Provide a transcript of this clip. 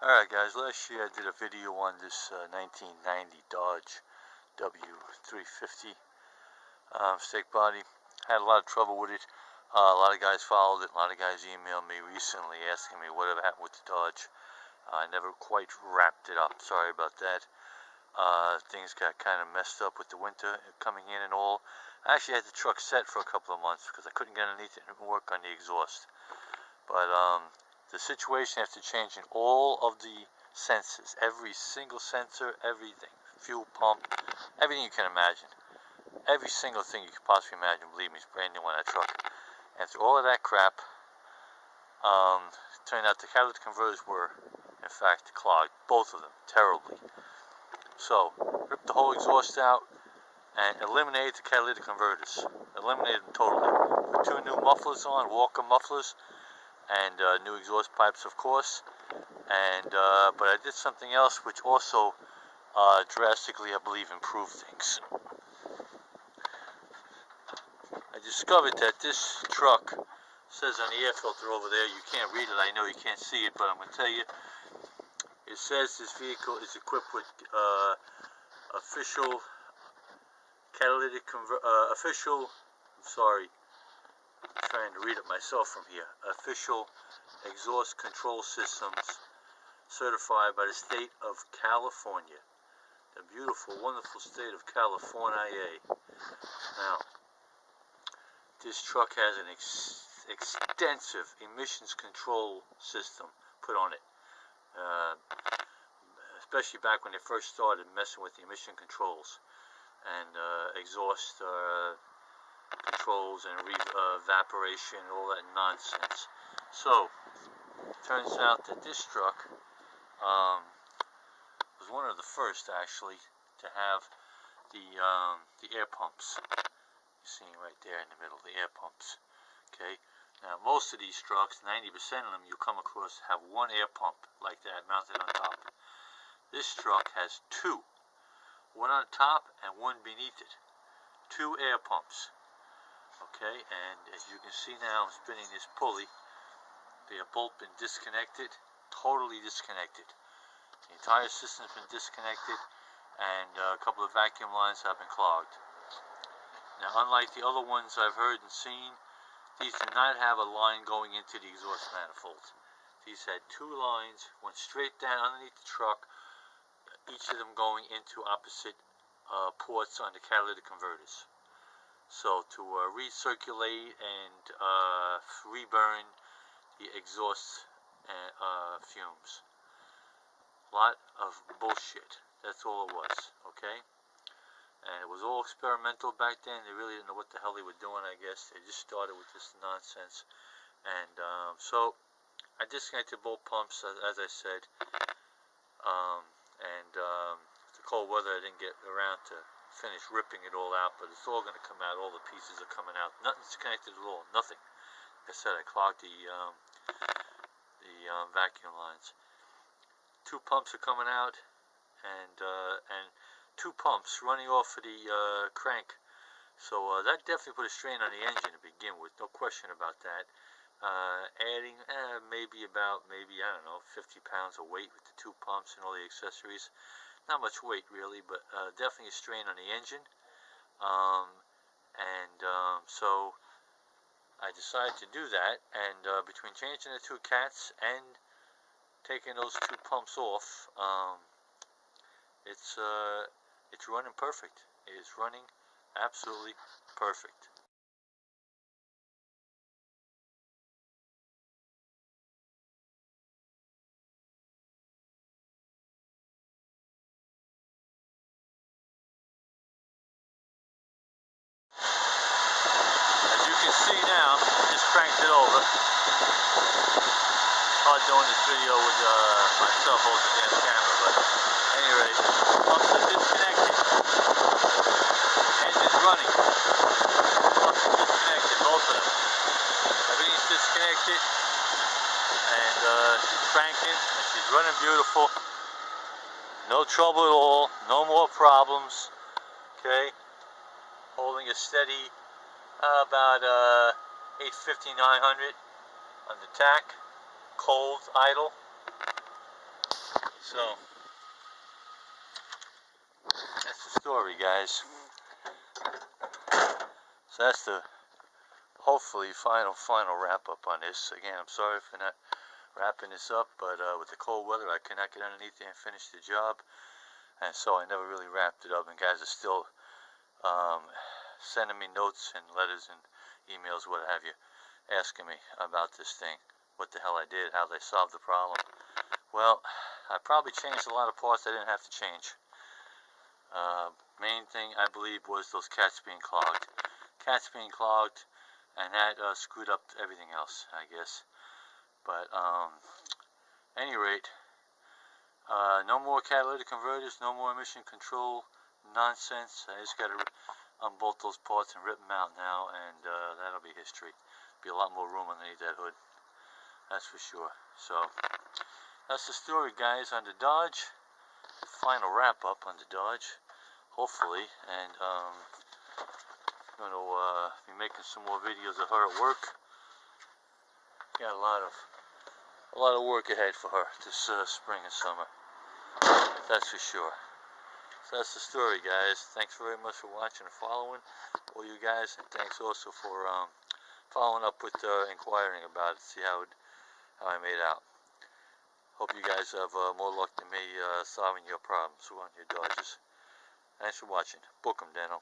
Alright guys, last year I did a video on this 1990 Dodge W350 steak body. Had a lot of trouble with it. A lot of guys followed it. A lot of guys emailed me recently asking me whatever happened with the Dodge. I never quite wrapped it up. Sorry about that. Things got kind of messed up with the winter coming in and all. I actually had the truck set for a couple of months because I couldn't get underneath it and work on the exhaust. But the situation after changing all of the sensors, every single sensor, everything, fuel pump, everything you can imagine, every single thing you could possibly imagine, believe me, it's brand new on that truck. After all of that crap, it turned out the catalytic converters were, in fact, clogged, both of them, terribly. So, ripped the whole exhaust out and eliminated the catalytic converters. Eliminated them totally. Put two new mufflers on, Walker mufflers, and new exhaust pipes, of course. And but I did something else which also drastically, I believe, improved things. I discovered that this truck says on the air filter over there, you can't read it, I know you can't see it, but I'm going to tell you, it says this vehicle is equipped with official catalytic I'm trying to read it myself from here. Official exhaust control systems certified by the state of California. The beautiful, wonderful state of California. Now, this truck has an extensive emissions control system put on it. Especially back when they first started messing with the emission controls and exhaust controls and evaporation and all that nonsense. So, turns out that this truck was one of the first actually to have the air pumps. You're seeing right there in the middle, the air pumps. Okay. Now most of these trucks, 90% of them, you come across have one air pump like that mounted on top. This truck has two, one on top and one beneath it. Two air pumps. Okay, and as you can see now, I'm spinning this pulley. They have both been disconnected, totally disconnected. The entire system's been disconnected, and a couple of vacuum lines have been clogged. Now, unlike the other ones I've heard and seen, these do not have a line going into the exhaust manifold. These had two lines, went straight down underneath the truck, each of them going into opposite ports on the catalytic converters. So to recirculate and reburn the exhaust fumes. Lot of bullshit. That's all it was, okay? And it was all experimental back then. They really didn't know what the hell they were doing, I guess. They just started with this nonsense. And so I disconnected both pumps, as I said. The cold weather, I didn't get around to finish ripping it all out, but it's all going to come out. All the pieces are coming out. Nothing's connected at all. Nothing. Like I said, I clogged the vacuum lines. Two pumps are coming out, and two pumps running off of the crank. So that definitely put a strain on the engine to begin with. No question about that. Adding maybe I don't know, 50 pounds of weight with the two pumps and all the accessories. Not much weight really, but definitely a strain on the engine. So I decided to do that, and between changing the two cats and taking those two pumps off, it's running perfect. It is running absolutely perfect. See now, I just cranked it over. Hard doing this video with myself holding the damn camera, but at any rate, pumps are disconnected. Engine's running. Pumps are disconnected, both of them. Everything's disconnected, and she's cranking, and she's running beautiful. No trouble at all, no more problems. Okay, holding a steady. About 850, 900 on the tack, cold, idle. So that's the story, guys. So that's the hopefully final wrap up on this. Again, I'm sorry for not wrapping this up, but with the cold weather I could not get underneath there and finish the job, and so I never really wrapped it up. And guys are still sending me notes and letters and emails, what have you, asking me about this thing, what the hell I did, how they solved the problem. Well, I probably changed a lot of parts I didn't have to change. Main thing I believe was those cats being clogged. Cats being clogged, and that screwed up everything else, I guess. But any rate, no more catalytic converters, no more emission control nonsense. I just got to unbolt those parts and rip them out now, and that'll be history. Be a lot more room underneath that hood, that's for sure. So that's the story, guys, on the Dodge. Final wrap up on the Dodge, hopefully, and I'm gonna be making some more videos of her at work. Got a lot of work ahead for her this spring and summer, that's for sure. So that's the story, guys. Thanks very much for watching and following, all you guys, and thanks also for following up with inquiring about it, see how I made out. Hope you guys have more luck than me solving your problems on your Dodges. Thanks for watching. Book 'em, Dano.